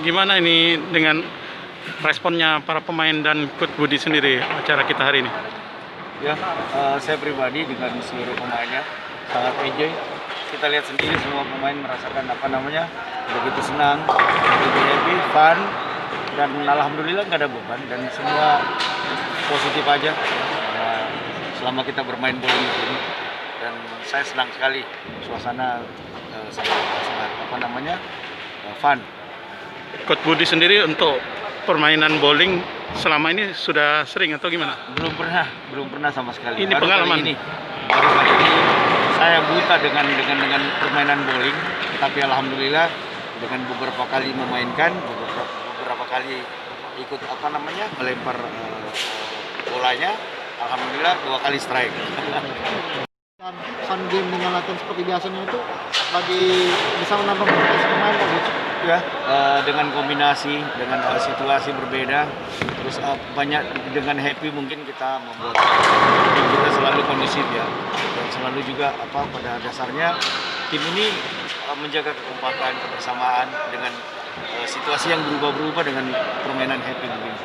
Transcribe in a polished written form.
gimana ini dengan responnya para pemain dan Coach Budi sendiri acara kita hari ini? Ya, saya pribadi dengan seluruh pemainnya sangat enjoy. Kita lihat sendiri semua pemain merasakan begitu senang, begitu happy, fun, dan alhamdulillah nggak ada beban dan semua positif aja selama kita bermain bola di sini. Dan saya senang sekali suasana sangat fun. Coach Budi sendiri untuk permainan bowling selama ini sudah sering atau gimana? Belum pernah sama sekali. Ini pengalaman. Baru kali ini saya buta dengan permainan bowling, tapi alhamdulillah dengan beberapa kali memainkan, beberapa kali ikut melempar bolanya, alhamdulillah 2 kali strike. Dan fun game dengan latihan seperti biasanya itu bagi bisa menambah motivasi pemain kan gitu. Ya, dengan kombinasi dengan situasi berbeda, terus banyak dengan happy mungkin kita membuat tim kita selalu kondusif ya, dan selalu juga pada dasarnya tim ini menjaga kekompakan, kebersamaan dengan situasi yang berubah-berubah dengan permainan happy begini.